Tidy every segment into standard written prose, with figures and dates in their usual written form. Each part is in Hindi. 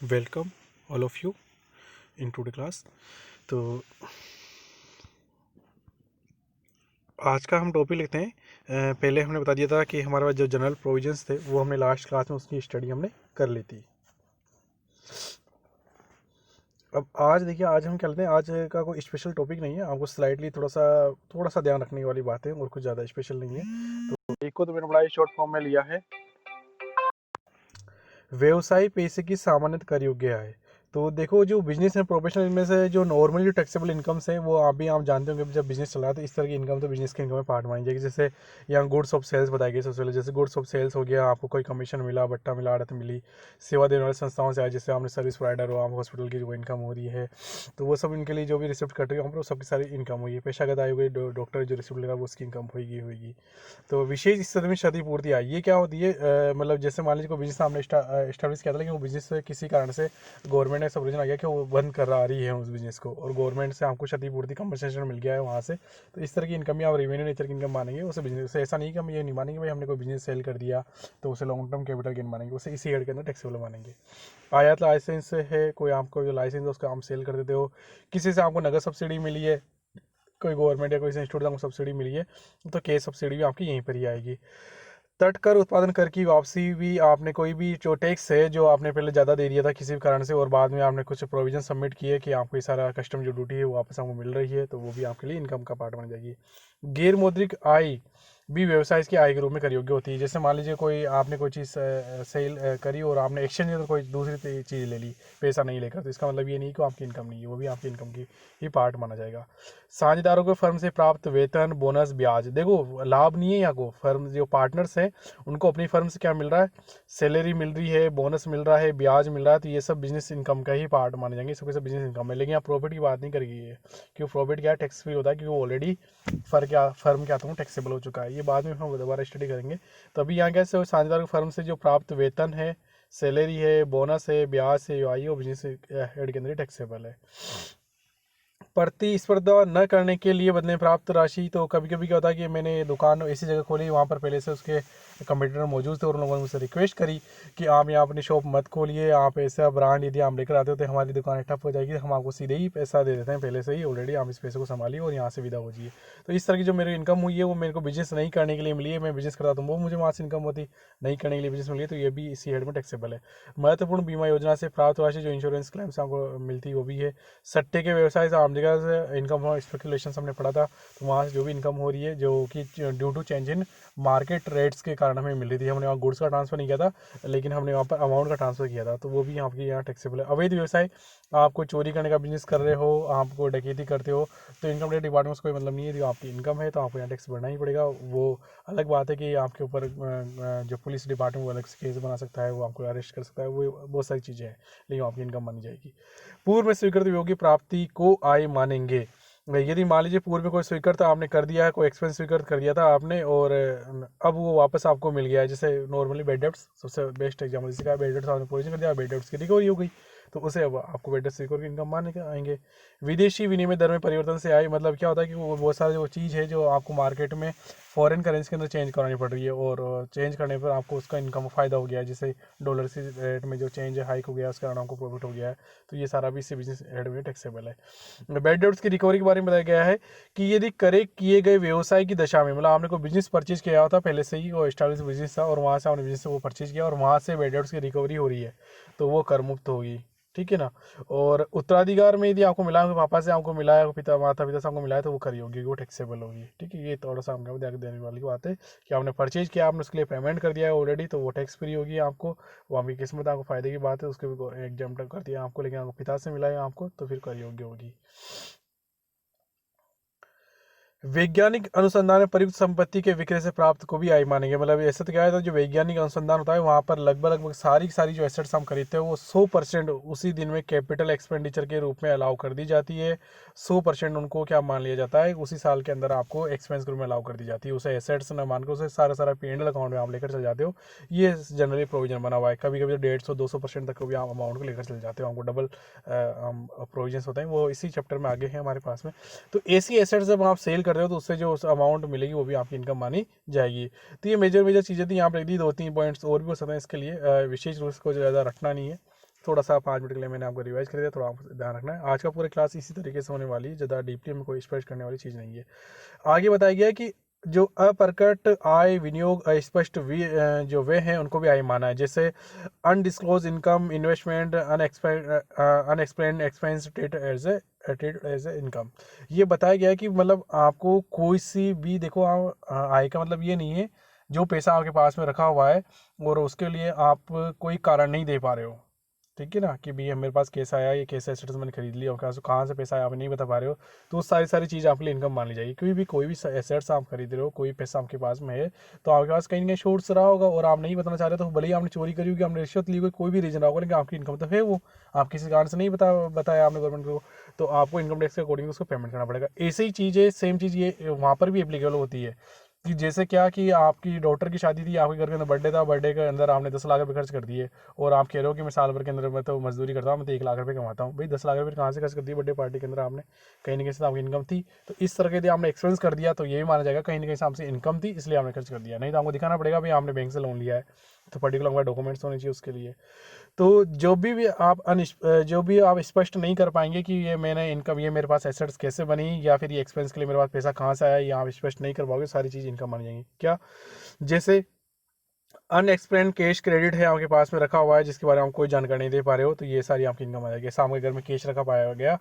Welcome all of you in to the class. तो आज का हम टॉपिक लिखते हैं। पहले हमने बता दिया था कि हमारे पास जो जनरल प्रोविजंस थे वो हमने लास्ट क्लास में उसकी स्टडी हमने कर ली थी। अब आज देखिए, आज हम क्या लेते हैं, आज का कोई स्पेशल टॉपिक नहीं है, आपको स्लाइटली थोड़ा सा ध्यान रखने वाली बात है और कुछ ज़्यादा स्पेशल नहीं है। तो एक को तो मैंने बड़ा ही शॉर्ट फॉर्म में लिया है, व्यवसाय पेशे की सामान्य कर योग्य है। तो देखो, जो बिजनेस है प्रोफेशनल, इनमें से जो नॉर्मली जो टैक्सेबल इनकम्स है वो आप जानते होंगे। जब बिजनेस चल रहा है तो इस तरह की इनकम तो बिजनेस के इनकम में पार्ट मानी जाएगी। जैसे यहाँ गुड्स ऑफ सेल्स बताई गई सबसे पहले, जैसे गुड्स ऑफ सेल्स हो गया, आपको कोई कमीशन मिला, बट्टा मिला, आड़त मिली, सेवा देने वाली संस्थाओं से आए, जैसे आपने सर्विस प्रोवाइडर हो, आप हॉस्पिटल की जो इनकम हो रही है, तो वो सब इनके लिए जो भी रिसिप्ट कट रही है वहाँ पर सबकी सारी इनकम हुई है। पेशागत आय हो गई, डॉक्टर जो रिसिप्ट ले रहा है वो उसकी इनकम होगी। तो विशेष स्थिति में क्षतिपूर्ति आई, ये क्या होती है? मतलब जैसे मान लीजिए कोई बिजनेस आपने स्टैब्लिश किया था, लेकिन वो बिजनेस किसी कारण से गवर्नमेंट ने सब रीजन आ गया कि वो बंद करा रही है उस बिजनेस को, और गवर्नमेंट से आपको क्षतिपूर्ति कंपनसेशन मिल गया है वहाँ से। तो इस तरह की इनकम ही आप रेवेन्यू नेचर की इनकम मानेंगे उसे बिजनेस से। ऐसा नहीं कि हम ये नहीं मानेंगे भाई हमने कोई बिजनेस सेल कर दिया तो उसे लॉन्ग टर्म कैपिटल गेन मानेंगे, उसे इसी हेड के अंदर टैक्सेबल मानेंगे। आयात लाइसेंस है, कोई आपको जो लाइसेंस है उसका आप सेल कर देते हो, किसी से आपको नगद सब्सिडी मिली है, कोई गवर्नमेंट या कोई इंस्टीट्यूट से आपको सब्सिडी मिली है, तो केस सब्सिडी भी आपकी यहीं पर ही आएगी। तट कर, उत्पादन कर की वापसी भी, आपने कोई भी जो टैक्स है जो आपने पहले ज़्यादा दे दिया था किसी भी कारण से और बाद में आपने कुछ प्रोविजन सबमिट किए कि आपको ये सारा कस्टम जो ड्यूटी है वो वापस आपको मिल रही है, तो वो भी आपके लिए इनकम का पार्ट बन जाएगी। गैर मौद्रिक आय भी व्यवसाय की आय के रूप में कर योग्य होती है। जैसे मान लीजिए कोई आपने कोई चीज़ सेल करी और आपने एक्सचेंज में कोई दूसरी चीज़ ले ली पैसा नहीं लेकर, तो इसका मतलब ये नहीं कि आपकी इनकम नहीं है, वो भी आपकी इनकम की ही पार्ट माना जाएगा। साझेदारों को फर्म से प्राप्त वेतन, बोनस, ब्याज, देखो लाभ नहीं है यहाँ को, फर्म जो पार्टनर्स हैं उनको अपनी फर्म से क्या मिल रहा है? सैलरी मिल रही है, बोनस मिल रहा है, ब्याज मिल रहा है, तो ये सब बिजनेस इनकम का ही पार्ट माने जाएंगे, सबके सब बिजनेस इनकम है। लेकिन यहाँ प्रॉफिट की बात नहीं करेगी ये, क्योंकि प्रॉफिट क्या है, टैक्स फ्री होता है, क्योंकि वो ऑलरेडी फर्म क्या था टैक्सेबल हो चुका है। ये बाद में हम दोबारा स्टडी करेंगे। तो अभी यहाँ कैसे साझेदार फर्म से जो प्राप्त वेतन है, सैलरी है, बोनस है, ब्याज है, आई वो बिजनेस हेड के अंदर टैक्सेबल है। प्रतिस्पर्धा न करने के लिए बदले में प्राप्त राशि, तो कभी कभी क्या होता है कि मैंने दुकान ऐसी जगह खोली वहाँ पर पहले से उसके कंपटीटर मौजूद थे और उन लोगों ने मुझसे रिक्वेस्ट करी कि आप यहाँ अपनी शॉप मत खोलिए, आप ऐसा ब्रांड यदि आप लेकर आते हो तो हमारी दुकान ठप हो जाएगी, हम आपको सीधे ही पैसा दे देते हैं पहले से ही, ऑलरेडी आप इस पैसे को संभालिए और यहाँ से विदा हो जाइए। तो इस तरह की जो मेरी इनकम हुई है वो मेरे को बिजनेस नहीं करने के लिए मिली है, मैं बिजनेस करता तो वो मुझे वहाँ से इनकम होती, नहीं करने के लिए बिजनेस मिली है, तो ये भी इसी हेड में टैक्सेबल है। महत्वपूर्ण बीमा योजना से प्राप्त राशि जो इंश्योरेंस क्लेम से आपको मिलती है वो भी है। सट्टे के व्यवसाय से आम जगह से इनकम स्पेकुलेशन हमने पढ़ा था, तो वहाँ से जो भी इनकम हो रही है जो कि due to change in market rates के कारण हमें मिल रही थी, हमने वहाँ गुड्स का ट्रांसफर नहीं किया था लेकिन हमने वहाँ पर अमाउंट का ट्रांसफर किया था, तो वो भी आपकी यहाँ टैक्सेबल है। अवैध व्यवसाय, आपको चोरी करने का बिजनेस कर रहे हो, आपको डकैती करते हो, तो इनकम टैक्स डिपार्टमेंट से कोई मतलब नहीं है, जो आपकी इनकम है तो आपको यहाँ टैक्स भरना ही पड़ेगा। वो अलग बात है कि आपके ऊपर जो पुलिस डिपार्टमेंट वो अलग से केस बना सकता है, वो आपको अरेस्ट कर सकता है, वो बहुत सारी चीज़ें हैं, लेकिन आपकी इनकम मानी जाएगी। पूर्व में स्वीकृत योग्य प्राप्ति को आय मानेंगे। यदि मान लीजिए पूर्व में कोई स्वीकृत आपने कर दिया है, कोई एक्सपेंस स्वीकृत कर दिया था आपने और अब वो वापस आपको मिल गया है, जैसे नॉर्मली बेड डेब्ट्स सबसे बेस्ट एग्जाम्पल, जिसका बेड डेब्ट्स आपने प्रोविजन कर दिया, बेड डेब्ट्स की रिकवरी हो गई, तो उसे अब आपको बेड डेब्ट्स रिकवरी इनकम माने के आएंगे। विदेशी विनिमय दर में परिवर्तन से आई, मतलब क्या होता है कि वो बहुत सारी वो चीज़ है जो आपको मार्केट में फॉरेन करेंसी के अंदर चेंज करानी पड़ रही है और चेंज करने पर आपको उसका इनकम फ़ायदा हो गया है, जैसे डॉलर से रेट में जो चेंज है हाइक हो गया उसके कारण आपको प्रॉफिट हो गया है, तो ये सारा भी इससे बिजनेस हेड में टैक्सेबल है। बैड डेब्ट्स की रिकवरी के बारे में बताया गया है कि यदि करे किए गए व्यवसाय की दशा में, मतलब आपने कोई बिजनेस परचेज किया होता पहले से ही, वो एस्टैब्लिश बिजनेस था और वहाँ से आपने बिजनेस वो परचेज किया और वहाँ से बैड डेब्ट्स की रिकवरी हो रही है, तो वो कर मुक्त होगी, ठीक है ना। और उत्तराधिकार में यदि आपको मिला है, पापा से आपको मिला है, पिता माता पिता से आपको मिला है, तो वो करी होगी, वो टैक्सेबल होगी, ठीक है। ये थोड़ा सा हमको ध्यान देने वाली बात है कि आपने परचेज किया, आपने उसके लिए पेमेंट कर दिया है ऑलरेडी, तो वो टैक्स फ्री होगी आपको, वो आपकी किस्मत, आपको फायदे की बात है, उसके भी एग्जाम कर दिया आपको, लेकिन आपको पिता से मिला है आपको, तो फिर कर योग्य होगी। वैज्ञानिक अनुसंधान में प्रयुक्त संपत्ति के विक्रय से प्राप्त को भी आय मानेंगे। मतलब ऐसा तो क्या है, जो वैज्ञानिक अनुसंधान होता है वहाँ पर लगभग सारी की सारी जो एसेट्स हम खरीदते हैं वो 100% उसी दिन में कैपिटल एक्सपेंडिचर के रूप में अलाउ कर दी जाती है। 100% उनको क्या मान लिया जाता है, उसी साल के अंदर आपको एक्सपेंस के रूप में अलाउ कर दी जाती है, उसे एसेट्स न मान कर उसे सारा P&L अकाउंट में आप लेकर चल जाते हो। ये जनरली प्रोविजन बना हुआ है, कभी कभी 150-200% तक भी आप अमाउंट को लेकर चल जाते हो, आपको डबल प्रोविजन होते हैं, वो इसी चैप्टर में आगे है हमारे पास में। तो ऐसी एसेट्स जब आप सेल कर रहे हो तो उससे जो अमाउंट मिलेगी वो भी आपकी इनकम मानी जाएगी। तो ये मेजर चीज़ें थी, यहाँ पर लिख दी, 2-3 पॉइंट्स और भी हो सकते हैं, इसके लिए विशेष रूप से ज़्यादा रखना नहीं है, थोड़ा सा 5 मिनट के लिए मैंने आपको रिवाइज कर दिया, थोड़ा आपको ध्यान रखना है। आज का पूरी क्लास इसी तरीके से होने वाली है, ज़्यादा डीपली में कोई स्पष्ट करने वाली चीज़ नहीं है। आगे बताया गया है कि जो अप्रकट आय, विनियोग, अस्पष्ट जो वे हैं उनको भी आय माना है, जैसे undisclosed income, investment, unexplained expense treated as a income. ये बताया गया है कि मतलब आपको कोई सी भी देखो, आप आय का मतलब ये नहीं है जो पैसा आपके पास में रखा हुआ है और उसके लिए आप कोई कारण नहीं दे पा रहे हो, ठीक है ना, कि भैया मेरे पास कैसा आया, ये कैसे एसेट्स मैंने खरीद लिया और कहाँ से पैसा आया आप नहीं बता पा रहे हो, तो वो सारी चीज़ आपके लिए इनकम मान ली जाएगी। कोई भी एसेट्स आप खरीद रहे हो, कोई पैसा आपके पास में है, तो आपके पास कहीं ना कहीं सोर्स रहा होगा और आप नहीं बताना चाह रहे, तो भले ही आपने चोरी करी होगी, आपने रिश्वत ली होगी, कोई भी रीजन रहा होगा, लेकिन आपकी इनकम तो है, वो आप किसी कारण से नहीं बताया आपने गवर्नमेंट को, तो आपको इनकम टैक्स के अकॉर्डिंग उसको पेमेंट करना पड़ेगा। ऐसे ही चीज़ है, सेम चीज़ ये वहाँ पर भी एप्लीकेबल होती है कि जैसे क्या कि आपकी डॉटर की शादी थी, आपके घर के अंदर बर्थडे था, बर्थडे के अंदर आपने 10 लाख रुपये खर्च कर दिए और आप कह रहे हो कि मैं साल भर के अंदर मैं तो मजदूरी करता हूँ, मैं तो 1 लाख रुपये कमाता हूँ। भाई 10 लाख रुपये कहाँ से खर्च कर दिए बर्थडे पार्टी के अंदर आपने, कहीं ना कहीं से आपकी इनकम थी, तो इस तरह के यदि आपने एक्सपेंस कर दिया तो ये भी माना जाएगा कहीं ना कहीं से आपसे इनकम थी इसलिए आपने खर्च कर दिया, नहीं तो आपको दिखाना पड़ेगा भाई आपने बैंक से लोन लिया है, तो पर्टिकुलर हमारे डॉक्यूमेंट्स होने चाहिए उसके लिए। तो जो भी आप स्पष्ट नहीं कर पाएंगे कि ये मैंने इनकम, ये मेरे पास एसेट्स कैसे बनी, या फिर ये एक्सपेंस के लिए मेरे पास पैसा कहाँ से आया, ये आप स्पष्ट नहीं कर पाओगे, सारी चीज़ इनकम मानी जाएंगी। क्या, जैसे अनएक्सप्लेन्ड कैश क्रेडिट है आपके पास में रखा हुआ है जिसके बारे में आप कोई जानकारी नहीं दे पा रहे हो, तो ये सारी आपकी इनकम आ जाएगी। सामने घर में कैश रखा पाया गया,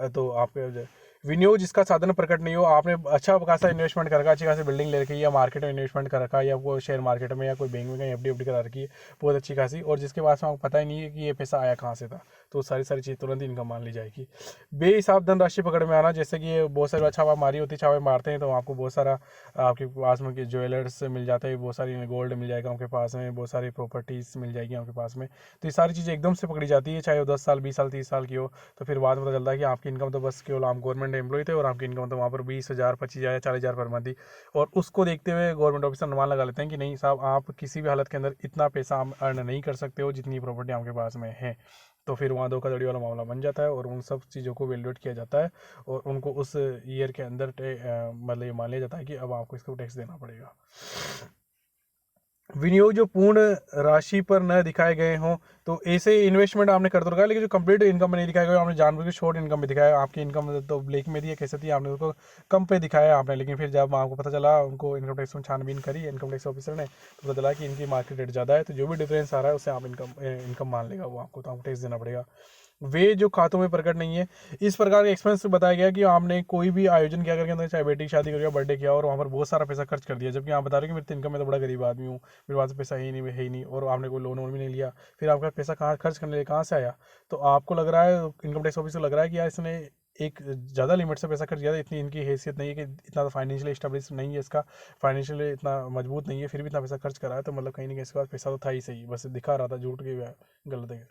तो आपके विनियोग जिसका साधन प्रकट नहीं हो, आपने अच्छा खासा इन्वेस्टमेंट कर रखा, अच्छी खासी बिल्डिंग ले रखी है, या मार्केट में इन्वेस्टमेंट कर रखा है, या वो शेयर मार्केट में या कोई बैंक में कहीं एफडी करा रखी है बहुत अच्छी खासी, और जिसके पास में आपको पता ही नहीं है कि ये पैसा आया कहाँ से था, तो सारी चीज़ तुरंत इनकम मान ली जाएगी। बेहिसाब धनराशि पकड़ में आना, जैसे कि बहुत सारी छापा मारी होती है, छापे मारते हैं तो आपको बहुत सारा आपके पास में ज्वेलर्स मिल जाते हैं, बहुत सारी गोल्ड मिल जाएगा आपके पास में, बहुत सारी प्रॉपर्टीज़ मिल जाएगी आपके पास में, तो ये सारी चीज़ें एकदम से पकड़ी जाती है, चाहे वो 10 साल 20 साल 30 साल की हो, तो फिर बाद में पता चलता है कि आपकी इनकम तो बस केवल आप गवर्नमेंट एम्प्लॉय थे और आपकी इनकम तो वहाँ पर 20,000 25,000 40,000 पर मंथ थी, और उसको देखते हुए गवर्नमेंट ऑफिसर अनुमान लगा लेते हैं कि नहीं साहब, आप किसी भी हालत के अंदर इतना पैसा अर्न नहीं कर सकते हो जितनी प्रॉपर्टी आपके पास में है, तो फिर वहाँ धोखाधड़ी वाला मामला बन जाता है और उन सब चीज़ों को वैल्यूएट किया जाता है और उनको उस ईयर के अंदर मतलब ये मान लिया जाता है कि अब आपको इसको टैक्स देना पड़ेगा। विनियोग जो पूर्ण राशि पर न दिखाए गए हों, तो ऐसे इन्वेस्टमेंट आपने कर तो रखा है लेकिन जो कंप्लीट इनकम में नहीं दिखाया गया, आपने जानबूझ के शॉर्ट इनकम में दिखाया, आपकी इनकम तो ब्लैक में दी है कैसे थी, आपने उसको कम पे दिखाया आपने, लेकिन फिर जब आपको पता चला, उनको इनकम टैक्स में छानबीन करी इनकम टैक्स ऑफिसर ने, तो पता चला कि इनकी मार्केट रेट ज़्यादा है, तो जो भी डिफरेंस आ रहा है उससे आप इनकम मान लेगा वो आपको, तो आपको टैक्स देना पड़ेगा। वे जो खातों में प्रकट नहीं है, इस प्रकार के एक्सपेंस बताया गया कि आपने कोई भी आयोजन किया करके अंदर, चाहे बेटी की शादी करके बर्थडे किया और वहाँ पर बहुत सारा पैसा खर्च कर दिया, जबकि आप बता रहे हो कि मेरी इनकम में तो बड़ा गरीब आदमी हूँ, मेरे पास पैसा है ही नहीं, और आपने कोई लोन वोन भी नहीं लिया, फिर आपका पैसा कहाँ खर्च करने कहाँ से आया, तो आपको लग रहा है, इनकम टैक्स ऑफिस को लग रहा है कि यार इसने एक ज़्यादा लिमिट से पैसा खर्च किया था, इतनी इनकी हैसियत नहीं है कि इतना तो फाइनेंशियली स्टेबलिश नहीं है, इसका फाइनेंशियली इतना मजबूत नहीं है, फिर भी इतना पैसा खर्च करा है, तो मतलब कहीं ना कहीं इसके पास पैसा तो था ही सही, बस दिखा रहा था झूठ के गलत है।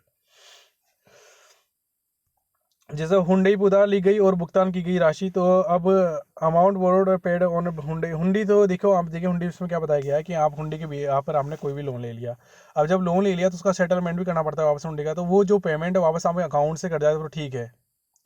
जैसे हुंडई पर उधार ली गई और भुगतान की गई राशि, तो अब अमाउंट बोरोड और पेड ऑन हुंडई, हुंडी तो देखो आप देखिए, हुंडी इसमें क्या बताया गया है कि आप हुंडी के यहाँ पर आपने कोई भी लोन ले लिया, अब जब लोन ले लिया तो उसका सेटलमेंट भी करना पड़ता है वापस हुंडी का, तो वो जो पेमेंट है वापस आपके अकाउंट से कट जाए तो ठीक है,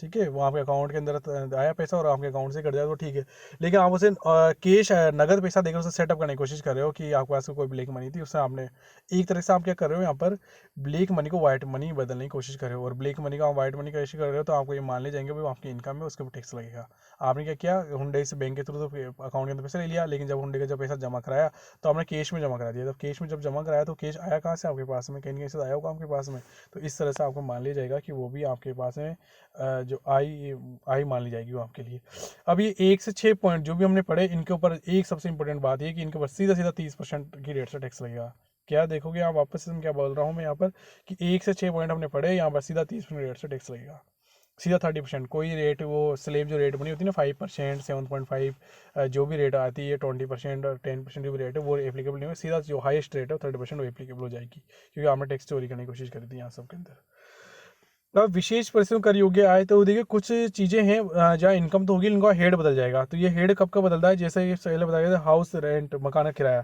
ठीक है, वो आपके अकाउंट के अंदर आया पैसा और आपके अकाउंट से कट जाए तो ठीक है, लेकिन आप उसे कैश नगद पैसा देकर उसे सेटअप करने की कोशिश कर रहे हो कि आपके पास कोई ब्लैक मनी थी, उससे आपने एक तरह से आप क्या कर रहे हो, यहाँ पर ब्लैक मनी को वाइट मनी बदलने की कोशिश कर रहे हो, और ब्लैक मनी को आप वाइट मनी का कोशिश कर रहे हो, तो आपको ये मान ले जाएंगे भाई आपकी इनकम है उसके ऊपर टैक्स लगेगा। आपने क्या किया, हुंडई से बैंक के थ्रू तो अकाउंट के अंदर पैसा ले लिया, लेकिन जब हुंडई का जब पैसा जमा कराया तो आपने कैश में जमा करा दिया, जब कैश में जब जमा कराया तो कैश आया कहाँ से, आपके पास में कहीं ना कहीं से आया होगा आपके पास में, तो इस तरह से आपको मान लिया जाएगा कि वो भी आपके पास में जो आई मान ली जाएगी वो आपके लिए। अब ये 1 से 6 पॉइंट जो भी हमने पढ़े, इनके ऊपर एक सबसे इंपॉर्टेंट बात है कि इनके ऊपर सीधा 30% की रेट से टैक्स लगेगा। क्या देखोगे आप वापस से, क्या बोल रहा हूँ मैं यहाँ पर कि 1 से 6 पॉइंट हमने पढ़े, यहाँ पर सीधा 30% रेट से टैक्स लगेगा, सीधा 30%। कोई रेट वो स्लेब जो रेट बनी होती है ना 5%, 7.5, जो भी रेट आती है 20% और 10% जो भी रेट है वो एप्लीकेबल नहीं है, सीधा जो हाईएस्ट रेट है 30% वो एप्लीकेबल हो जाएगी, क्योंकि आपने टैक्स चोरी करने की कोशिश करी थी यहाँ सब के अंदर। अब विशेष परिश्रम कर योग्य आए, तो देखिए कुछ चीज़ें हैं जहाँ इनकम तो होगी, इनका हेड बदल जाएगा, तो ये हेड कब कब बदलता है, जैसे ये पहले बताया गया था हाउस रेंट, मकान किराया,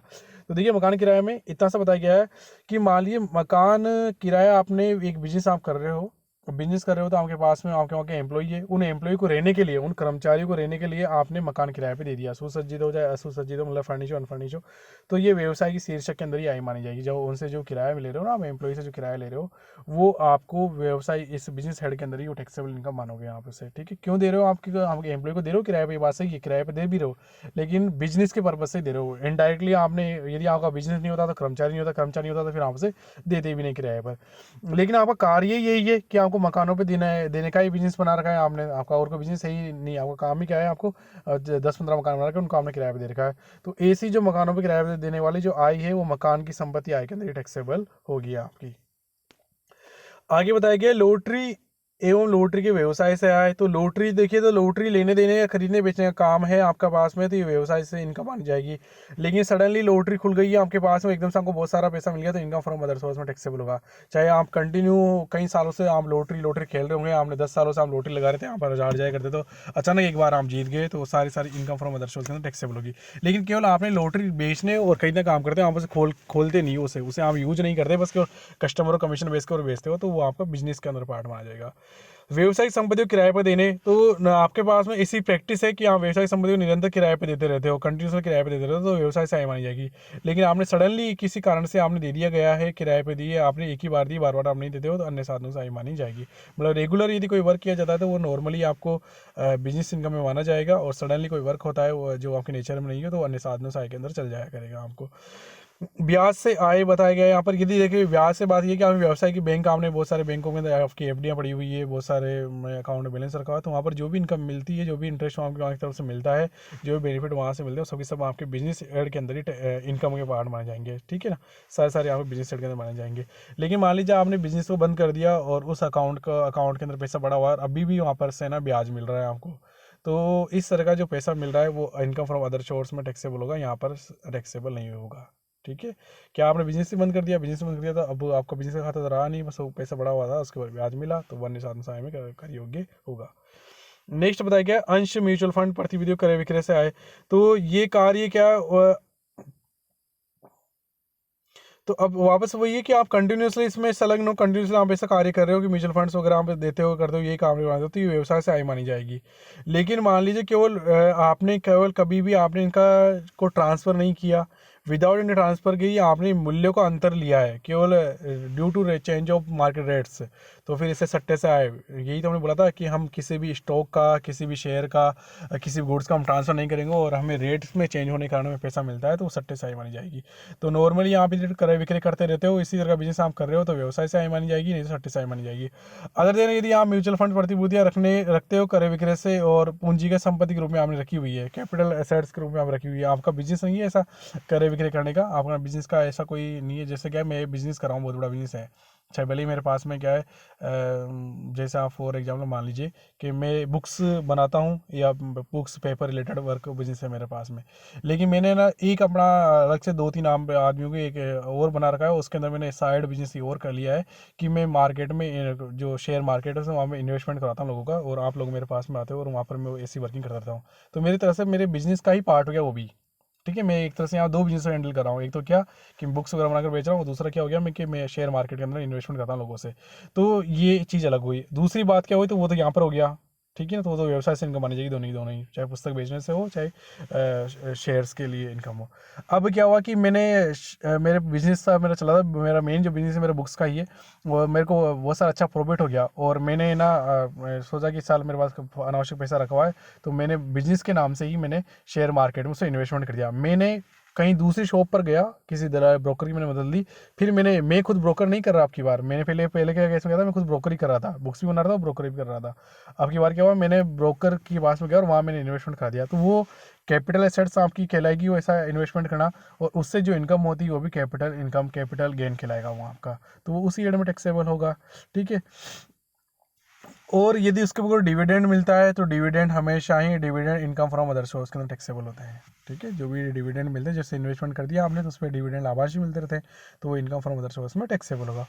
तो देखिए मकान किराया में इतना सा बताया गया है कि मान लीजिए मकान किराया, आपने एक बिजनेस आप कर रहे हो, बिजनेस कर रहे हो तो आपके पास में आपके वहाँ के एम्प्लॉई है, उन एम्प्लॉई को रहने के लिए, उन कर्मचारियों को रहने के लिए आपने मकान किराए पे दे दिया, सुसज्जित हो चाहे असुसज्जित हो, मतलब फर्निश हो अनफर्निश हो, तो ये व्यवसाय की शीर्षक के अंदर ही आई मानी जाएगी। जो उनसे जो किराया ले रहे हो ना, आप एम्प्लॉई से जो किराया ले रहे हो, वो आपको व्यवसाय इस बिजनेस हेड के अंदर ही वो टैक्सेबल इनकम मानोगे यहाँ पे से। ठीक है, क्यों दे रहे हो, आपके एम्प्लॉय को दे रहे हो किराए पे, ये बात सही है, किराए पे दे भी रहे हो, लेकिन बिजनेस के पर्पज से दे रहे हो इनडायरेक्टली आपने। यदि आपका बिजनेस नहीं होता तो कर्मचारी नहीं होता, कर्मचारी नहीं होता तो फिर आपसे देते भी नहीं किराए पर। लेकिन आपका कार्य यही है कि आपको मकानों पे देना है, देने का ही बिजनेस बना रखा है आपने, आपका और कोई बिजनेस है ही नहीं, आपका काम ही क्या है, आपको 10-15 मकान बना रखे उनको आपने किराए पे दे रखा है। तो ऐसी जो मकानों पे किराए पे देने वाली जो आय है वो मकान की संपत्ति आय के अंदर टैक्सेबल होगी आपकी। आगे बताया गया लॉटरी एवं लॉटरी के व्यवसाय से आए। तो लॉटरी देखिए, तो लॉटरी लेने देने या खरीदने बेचने का काम है आपका पास में, तो ये व्यवसाय से इनकम आनी जाएगी। लेकिन सडनली लॉटरी खुल गई है आपके पास में, एकदम से आपको बहुत सारा पैसा मिल गया, तो इनकम फ्रॉम अदर सोर्स में टैक्सेबल होगा। चाहे आप कंटिन्यू कई सालों से आप लॉटरी लॉटरी खेल रहे होंगे, आपने 10 सालों से आप लॉटरी लगा रहे थे, यहाँ पर हार जाया करते, तो अचानक एक बार आप जीत गए, तो सारी इनकम फ्रॉम अदर सोर्स के अंदर टैक्सेबल होगी। लेकिन केवल आपने लॉटरी बेचने और खरीदने काम करते हैं, आप उसे खोलते नहीं हो, उसे आप यूज नहीं करते, बस कस्टमर को कमीशन बेच कर बेचते हो, तो वो आपका बिजनेस के अंदर पार्ट में आ जाएगा। व्यवसायिक संपत्ति को किराए पर देने, तो आपके पास में ऐसी प्रैक्टिस है कि आप व्यवसायिक संपत्ति को निरंतर किराए पे देते रहते हो, कंटिन्यूसली किराए पे देते रहते हो, तो व्यवसाय से आय मानी जाएगी। लेकिन आपने सडनली किसी कारण से आपने दे दिया गया है, किराए पे दिए आपने, एक ही बार दी, बार बार आप नहीं देते हो, तो अन्य साधनों से आय मानी जाएगी। मतलब रेगुलर यदि कोई वर्क किया जाता है तो वो नॉर्मली आपको बिजनेस इनकम में माना जाएगा, और सडनली कोई वर्क होता है वो जो आपके नेचर में नहीं है, तो अन्य साधनों से आय के अंदर चल जाया करेगा आपको। ब्याज से आय बताया गया है यहाँ पर। यदि देखिए ब्याज से बात ये कि आपने व्यवसाय की बैंक, आपने बहुत सारे बैंकों में आपकी एफडियाँ पड़ी हुई है, बहुत सारे अकाउंट में बैलेंस रखा हुआ है, तो वहाँ पर जो भी इनकम मिलती है, जो भी इंटरेस्ट वहाँ की तरफ से मिलता है, जो भी बेनिफिट वहाँ से मिलते हैं, सबके सब आपके बिजनेस एड के अंदर ही इनकम के पार्ट माने जाएंगे। ठीक है ना, सारे आपके बिजनेस एड के अंदर माने जाएंगे। लेकिन मान लीजिए आपने बिजनेस को बंद कर दिया और उस अकाउंट के अंदर पैसा पड़ा हुआ है, अभी भी वहाँ पर से ना ब्याज मिल रहा है आपको, तो इस तरह का जो पैसा मिल रहा है वो इनकम फ्रॉम अदर सोर्स में टैक्सेबल होगा, यहाँ पर टैक्सेबल नहीं होगा। ठीक है, क्या आपने बिजनेस ही बंद कर दिया, बिजनेस बंद कर दिया, तो अब आपका बिजनेस का खाता तो रहा नहीं, बस वो पैसा बड़ा हुआ था, उसके बाद ब्याज मिला, तो वन्य साधन सहाय में कर योग्य होगा। नेक्स्ट बताया गया अंश म्यूचुअल फंड प्रतिनिधियों क्रय विक्रय से आए। तो ये कार्य क्या, तो अब वापस वही है कि आप कंटिन्यूसली इसमें संलग्न हो, कंटिन्यूसली आप ऐसा कार्य कर रहे हो कि म्यूचुअल फंड्स वगैरह आप देते हो, करते हो, ये काम नहीं बनाते हो, तो ये व्यवसाय से आय मानी जाएगी। लेकिन मान लीजिए केवल आपने केवल कभी भी आपने इनका को ट्रांसफ़र नहीं किया, विदाउट इन ट्रांसफ़र की आपने मूल्य को अंतर लिया है केवल due to change of market rates, तो फिर इसे सट्टे से आए। यही तो हमने बोला था कि हम किसी भी स्टॉक का, किसी भी शेयर का, किसी भी गुड्स का हम ट्रांसफ़र नहीं करेंगे, और हमें रेट्स में चेंज होने के कारण हमें पैसा मिलता है, तो वो सट्टे से आय मानी जाएगी। तो नॉर्मली आप यदि क्रय विक्रय करते रहते हो, इसी तरह का बिजनेस आप कर रहे हो, तो व्यवसाय से आय मानी जाएगी, नहीं तो सट्टे से आय मानी जाएगी। अदर देन यदि आप म्यूचुअल फंड प्रतिभूतियाँ रखते हो क्रय विक्रय से, और पूंजीगत संपत्ति के रूप में आपने रखी हुई है, कैपिटल एसेट्स के रूप में आप रखी हुई है, आपका बिजनेस नहीं है ऐसा क्रय विक्रय करने का, आपका बिजनेस का ऐसा कोई नहीं है। जैसे क्या है, मैं बिजनेस कर रहा हूँ, बहुत बड़ा बिजनेस है, चाहे भले ही मेरे पास में क्या है, जैसे आप फॉर एग्जाम्पल मान लीजिए कि मैं बुक्स बनाता हूँ, या books paper related work business है मेरे पास में, लेकिन मैंने ना एक अपना अलग से 2-3 आदमियों को एक और बना रखा है, उसके अंदर मैंने साइड बिजनेस और कर लिया है कि मैं मार्केट में जो शेयर मार्केट है वहाँ में इन्वेस्टमेंट कराता हूँ लोगों का, और आप लोग मेरे पास में आते हो, और वहाँ पर मैं ऐसी वर्किंग करता रहता हूँ। तो मेरी तरफ से मेरे बिजनेस का ही पार्ट हो गया वो भी। ठीक है, मैं एक तरह से यहाँ 2 बिजनेस हैंडल कर रहा हूँ, एक तो क्या कि बुक्स वगैरह बनाकर बेच रहा हूँ, दूसरा क्या हो गया मैं शेयर मार्केट के अंदर इन्वेस्टमेंट करता हूँ लोगों से। तो ये चीज़ अलग हुई। दूसरी बात क्या हुई, तो वो तो यहाँ पर हो गया। ठीक है ना, तो वो तो व्यवसाय से इनकम आनी चाहिए, दोनों ही, चाहे पुस्तक बेचने से हो, चाहे शेयर्स के लिए इनकम हो। अब क्या हुआ कि मेरे बिजनेस था, मेरा चला था, मेरा मेन जो बिजनेस है मेरा बुक्स का ही है, वो मेरे को बहुत सारा अच्छा प्रॉफिट हो गया, और मैंने ना सोचा कि साल मेरे पास अनावश्यक पैसा रखा हुआ है, तो मैंने बिजनेस के नाम से ही मैंने शेयर मार्केट में उससे इन्वेस्टमेंट कर दिया। मैंने कहीं दूसरी शॉप पर गया, किसी दलाल ब्रोकर की मैंने बदल दी, फिर मैं खुद ब्रोकर नहीं कर रहा। आपकी बार मैंने पहले क्या केस में किया था, मैं खुद ब्रोकर ही कर रहा था, बुक्स भी बना रहा था, ब्रोकर भी कर रहा था। अब की बार क्या हुआ, मैंने ब्रोकर के पास में गया और वहाँ मैंने इन्वेस्टमेंट कर दिया, तो वो कैपिटल एसेट्स आपकी कहलाएगी, वो ऐसा इन्वेस्टमेंट करना, और उससे जो इनकम होती है वो भी कैपिटल इनकम, कैपिटल गेन कहलाएगा वो आपका, तो वो उसी एड में टैक्सेबल होगा। ठीक है, और यदि उसके ऊपर डिविडेंड मिलता है, तो डिविडेंड हमेशा ही dividend income from other source के अंदर टैक्सेबल होता है। ठीक है, जो भी डिविडेंड मिलते हैं, जैसे इन्वेस्टमेंट कर दिया आपने तो उस पर डिविडेंड लाभांश मिलते रहते हैं, तो वो इनकम फ्रॉम अदर सोर्स में टैक्सेबल होगा।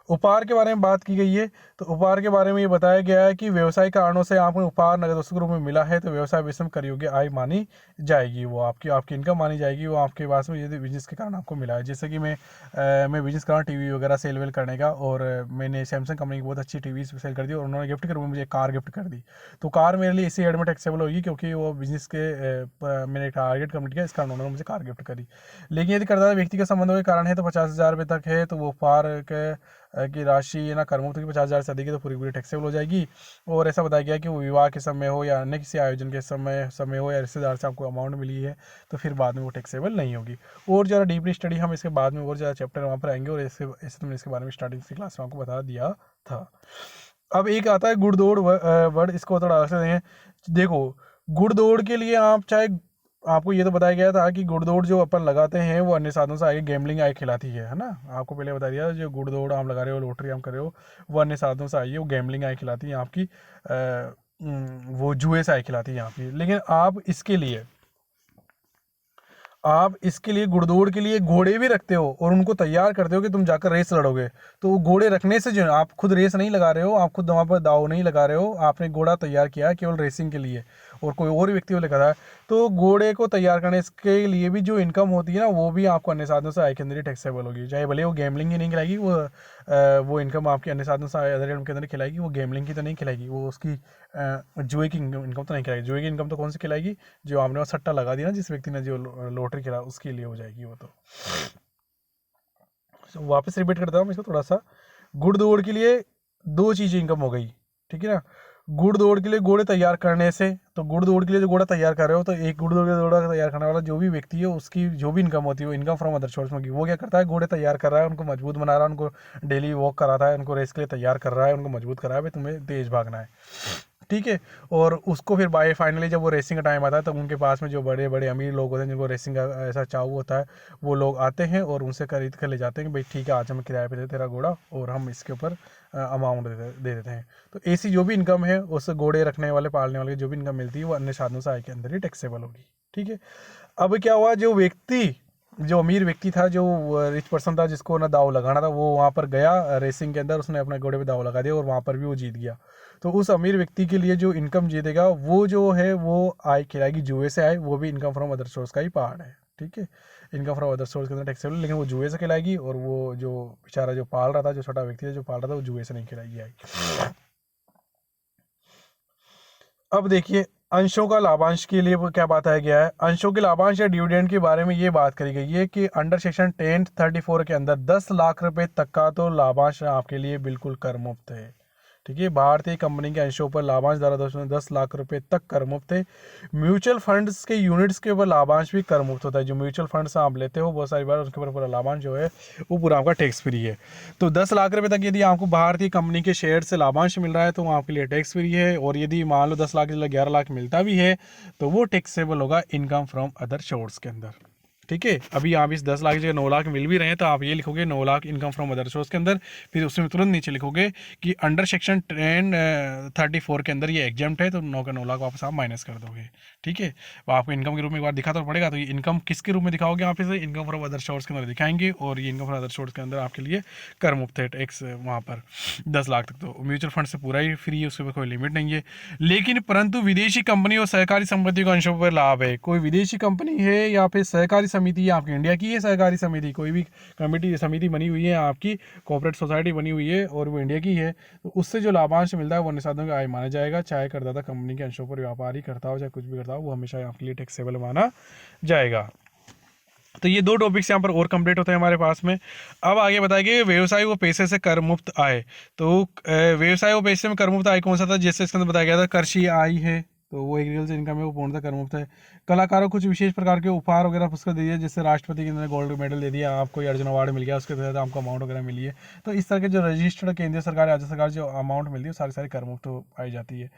उपहार के बारे में बात की गई है। तो उपहार के बारे में ये बताया गया है कि व्यवसायिक कारणों से आपको उपहार नगद वस्तु के रूप में मिला है तो व्यवसाय विषम कर योग्य आय मानी जाएगी, वो आपकी आपकी इनकम मानी जाएगी, वो आपके पास में यदि बिजनेस के कारण आपको मिला है। जैसे कि मैं बिजनेस कर रहा हूँ टीवी वगैरह सेल वेल करने का, और मैंने सैमसंग कंपनी की बहुत अच्छी टीवी सेल कर दी और उन्होंने गिफ्ट के रूप में मुझे कार गिफ्ट कर दी। तो कार मेरे लिए इसी एड में टैक्सेबल होगी क्योंकि वो बिजनेस के मैंने टारगेट कंप्लीट किया, इस कारण उन्होंने मुझे कार गिफ्ट करी। लेकिन यदि करदाता व्यक्ति के संबंधों के कारण है तो 50,000 रुपये तक है तो वो उपहार की राशि ना कर मुक्त की 50,000 से अधिक है तो पूरी पूरी टैक्सेबल हो जाएगी। और ऐसा बताया गया कि वो विवाह के समय हो या अन्य किसी आयोजन के समय हो या रिश्तेदार से आपको अमाउंट मिली है तो फिर बाद में वो टैक्सेबल नहीं होगी। और ज़्यादा डीपली स्टडी हम इसके बाद में और ज़्यादा चैप्टर वहाँ पर आएंगे, और ऐसे तो मैंने इसके बारे में स्टार्टिंग की क्लास में आपको बता दिया था। अब एक आता है गुड़दौड़ वर्ड, इसको थोड़ा अलग से देखें। देखो, गुड़दौड़ के लिए आप चाहे, आपको ये तो बताया गया था कि गुड़दौड़ जो अपन लगाते हैं वो अन्य साधनों से आगे गैम्बलिंग आय खिलाती है ना। आपको पहले बता दिया, जो गुड़दौड़ आप लगा रहे हो, लॉटरी आप कर रहे हो, वो अन्य साधनों से आई है, वो गैम्बलिंग आय खिलाती है आपकी, वो जुए से आय खिलाती है आपकी। लेकिन आप इसके लिए गुड़दौड़ के लिए घोड़े भी रखते हो और उनको तैयार करते हो कि तुम जाकर रेस लड़ोगे। तो वो घोड़े रखने से जो है, आप खुद रेस नहीं लगा रहे हो, आप खुद वहाँ पर दाव नहीं लगा रहे हो, आपने घोड़ा तैयार किया है केवल रेसिंग के लिए और कोई और व्यक्ति को लेकर आया। तो घोड़े को तैयार करने के लिए भी जो इनकम होती है ना, वो भी आपको अन्य साधनों से आय के अंदर ही टैक्सेबल होगी। चाहे भले वो गैम्बलिंग ही नहीं खिलाएगी, वो इनकम आपके अन्य साधनों से अदर इनकम के अंदर खिलाएगी, वो गैम्बलिंग की तो नहीं खिलाएगी, वो उसकी जुए की इनकम तो नहीं खिलाएगी। जुए की इनकम तो कौन सी खिलाएगी, जो आपने वो सट्टा लगा दिया ना, जिस व्यक्ति ने जो लॉटरी खिला, उसके लिए हो जाएगी वो। तो वापस रिपीट करता हूँ इसको थोड़ा सा। गुड़ दौड़ के लिए दो चीज़ें इनकम हो गई, ठीक है ना। गुड़ दौड़ के लिए घोड़े तैयार करने से, तो गुड़ दौड़ के लिए जो घोड़ा तैयार कर रहे हो, तो एक गुड़ दौड़ के घोड़ा तैयार करने वाला जो भी व्यक्ति है उसकी जो भी इनकम होती है वो इनकम फ्रॉम अदर सोर्स में होगी। वो क्या करता है, घोड़े तैयार कर रहा है, उनको मजबूत बना रहा है, उनको डेली वॉक कराता है, उनको रेस के लिए तैयार कर रहा है, उनको मजबूत कर रहा है, भाई तुम्हें तेज भागना है, ठीक है। और उसको फिर बाय फाइनली जब वो रेसिंग का टाइम आता है तो उनके पास में जो बड़े बड़े अमीर लोग होते हैं जिनको रेसिंग का ऐसा चाव होता है, वो लोग आते हैं और उनसे खरीद कर ले जाते हैं कि भाई ठीक है, आज हम किराए पे दे तेरा घोड़ा और हम इसके ऊपर अमाउंट दे देते हैं। तो ऐसी जो भी इनकम है उस घोड़े रखने वाले, पालने वाले जो भी इनकम मिलती है वो अन्य साधनों से आय के अंदर ही टैक्सेबल होगी, ठीक है। अब क्या हुआ, जो अमीर व्यक्ति था, जो रिच पर्सन था, जिसको ना दाव लगाना था, वो वहाँ पर गया रेसिंग के अंदर, उसने अपने घोड़े पे दाव लगा दिया और वहाँ पर भी वो जीत गया। तो उस अमीर व्यक्ति के लिए जो इनकम जीतेगा वो जो है वो आय खिलाएगी, जुए से आए, वो भी इनकम फ्रॉम अदर सोर्स का ही पार्ट है, ठीक है। इनकम फ्रॉम अदर सोर्स के अंदर टैक्सेबल, लेकिन वो जुए से खिलाएगी, और वो जो बेचारा जो पाल रहा था, जो छोटा व्यक्ति था जो पाल रहा था, वो जुए से नहीं खिलाएगी आय। अब देखिए, अंशों का लाभांश के लिए वो क्या बताया गया है। अंशों के लाभांश या डिविडेंड के बारे में ये बात करी गई है कि अंडर सेक्शन 1034 के अंदर 10 लाख रुपए तक का तो लाभांश आपके लिए बिल्कुल कर मुक्त है, ठीक है। भारतीय कंपनी के अंशों पर लाभांश दर 10 लाख रुपए तक कर मुक्त है। म्यूचुअल फंड्स के यूनिट्स के ऊपर लाभांश भी कर मुक्त होता है। जो म्यूचुअल फंड्स आप लेते हो बहुत सारी बार, उसके ऊपर पूरा लाभांश जो है वो पूरा आपका टैक्स फ्री है। तो 10 लाख रुपए तक यदि आपको भारतीय कंपनी के शेयर से लाभांश मिल रहा है तो वो आपके लिए टैक्स फ्री है। और यदि मान लो 10 लाख के 11 लाख मिलता भी है तो वो टैक्सेबल होगा इनकम फ्रॉम अदर सोर्स के अंदर, ठीक है। अभी आप इस 10 लाख की जगह 9 लाख मिल भी रहे हैं तो आप ये लिखोगे 9 lakh income from other source के अंदर, फिर उसमें तुरंत नीचे लिखोगे कि अंडर सेक्शन 1034 के अंदर ये एग्जाम्प्ट है, तो 9 का 9 लाख वापस आप माइनस कर दोगे, ठीक है। तो आपको इनकम के रूप में एक बार दिखा तो पड़ेगा, तो ये इनकम किसके रूप में दिखाओगे आप इसे, इनकम फ्रॉम अदर सोर्स के अंदर दिखाएंगे, और ये इनकम फ्रॉम अदर सोर्स के अंदर आपके लिए कर मुक्त है टैक्स वहाँ पर 10 लाख तक। तो म्यूचुअल फंड से पूरा ही फ्री है, उसके ऊपर कोई लिमिट नहीं है। लेकिन परंतु विदेशी कंपनी और सहकारी संपत्ति के अंशों पर लाभ है। कोई विदेशी कंपनी है या फिर सहकारी समिति है, आपकी इंडिया की है सहकारी समिति, कोई भी कमेटी समिति बनी हुई है आपकी, कोऑपरेट सोसाइटी बनी हुई है और वो इंडिया की है, तो उससे जो लाभांश मिलता है वो अन्य साधनों का आय माना जाएगा। चाहे करदाता कंपनी के अंशों पर व्यापार ही करता हो, चाहे कुछ भी करता हो, वो हमेशा आपके लिए टैक्सेबल माना जाएगा। तो ये दो टॉपिक्स यहाँ पर और कंप्लीट होते हैं हमारे पास में। अब आगे बताया कि व्यवसाय व पैसे से कर मुक्त आय। तो व्यवसाय व पैसे में कर मुक्त आय कौन सा था, जैसे इसके अंदर बताया गया था कृषि आय है, तो वो एग्रीकल्चर इनकम है, वो पूर्णतः कर मुक्त है। कलाकारों को कुछ विशेष प्रकार के उपहार वगैरह पुरस्कार दे दिया, जैसे राष्ट्रपति के अंदर गोल्ड मेडल दे दिया, आपको अर्जुन अवार्ड मिल गया, उसके तहत आपको अमाउंट वगैरह मिली है। तो इस तरह के जो रजिस्टर्ड केंद्रीय सरकार, राज्य सरकार जो अमाउंट मिलती है सारी सारी कर मुक्त पाई जाती है।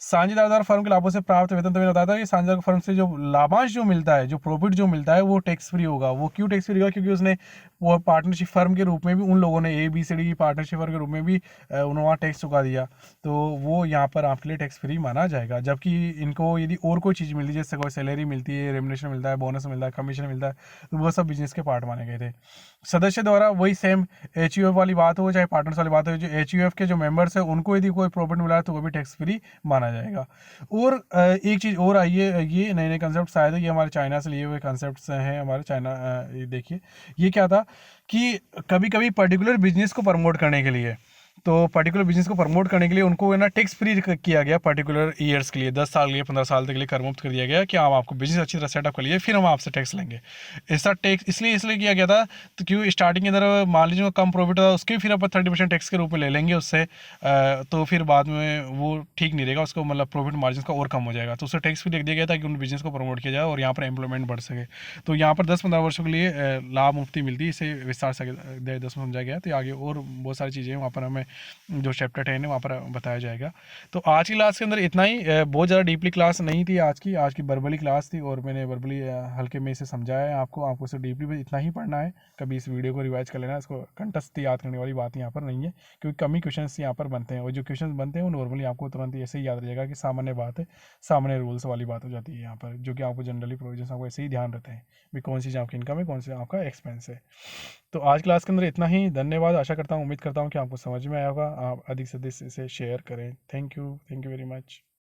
साझेदार फर्म के लाभों से प्राप्त वेतन, तो मैंने बताया था कि साझेदार फर्म से जो लाभांश जो मिलता है, जो प्रॉफिट जो मिलता है वो टैक्स फ्री होगा। वो क्यों टैक्स फ्री होगा, क्योंकि उसने वो पार्टनरशिप फर्म के रूप में भी उन लोगों ने ABCD की पार्टनरशिप फर्म के रूप में भी उन्होंने वहाँ टैक्स चुका दिया, तो वो यहाँ पर आपके लिए टैक्स फ्री माना जाएगा। जबकि इनको यदि और कोई चीज़ मिलती है, जैसे कोई सैलरी मिलती है, रेम्युनरेशन मिलता है, बोनस मिलता है, कमीशन मिलता है, तो वो सब बिजनेस के पार्ट माने गए थे। सदस्य द्वारा वही सेम HUF वाली बात हो चाहे पार्टनर्स वाली बात हो, जो HUF के जो मेंबर्स है उनको यदि कोई प्रॉफिट मिला है तो वो भी टैक्स फ्री माना जाएगा। और एक चीज़ और आई है, ये नए नए कंसेप्ट आए थे, ये हमारे चाइना से लिए हुए कंसेप्ट हैं हमारे चाइना। ये देखिए ये क्या था कि कभी कभी पर्टिकुलर बिजनेस को प्रमोट करने के लिए, तो पर्टिकुलर बिजनेस को प्रमोट करने के लिए उनको है ना टैक्स फ्री किया गया पर्टिकुलर ईयर्स के लिए, 10 साल के लिए, 15 साल तक के लिए कर मुक्त कर दिया गया कि आप आपको बिजनेस अच्छी तरह सेटअप कर लिए, फिर हम आपसे टैक्स लेंगे। ऐसा टैक्स इसलिए किया गया था तो क्यों स्टार्टिंग के अंदर मान लीजिए कम प्रॉफिट था, उसके फिर अपन 30% टैक्स के रूप में ले लेंगे उससे, तो फिर बाद में वो ठीक नहीं रहेगा, उसको मतलब प्रॉफिट मार्जिन का और कम हो जाएगा, तो उससे टैक्स फ्री लिख दिया गया था कि उन बिजनेस को प्रमोट किया जाए और यहाँ पर एम्प्लॉयमेंट बढ़ सके। तो यहाँ पर 10-15 वर्षों के लिए लाभ मुफ्ती मिलती है, इसे विस्तार से 10 में समझाया गया। तो आगे और बहुत सारी चीज़ें वहाँ पर हमें जो चैप्टर 10 है वहाँ पर बताया जाएगा। तो आज की क्लास के अंदर इतना ही, बहुत ज़्यादा डीपली क्लास नहीं थी आज की वर्बली क्लास थी और मैंने वर्बली हल्के में इसे समझाया है आपको सिर्फ डीपली में इतना ही पढ़ना है। कभी इस वीडियो को रिवाइज कर लेना, इसको कंठस्थ याद करने वाली बात यहाँ पर नहीं है, क्योंकि कम ही क्वेश्चन यहाँ पर बनते हैं और जो क्वेश्चन बनते हैं वो नॉर्मली आपको तुरंत ऐसे ही याद रहेगा कि सामान्य बात है, सामान्य रूल्स वाली बात हो जाती है यहाँ पर, जो कि आपको जनरली प्रोविजन आपको ऐसे ही ध्यान रहते हैं भी कौन सी चीज़ आपकी इनकम है, कौन सी आपका एक्सपेंस है। तो आज क्लास के अंदर इतना ही, धन्यवाद। आशा करता हूँ, उम्मीद करता हूँ कि आपको समझ में आया होगा। आप अधिक से अधिक इसे शेयर करें। Thank you very much.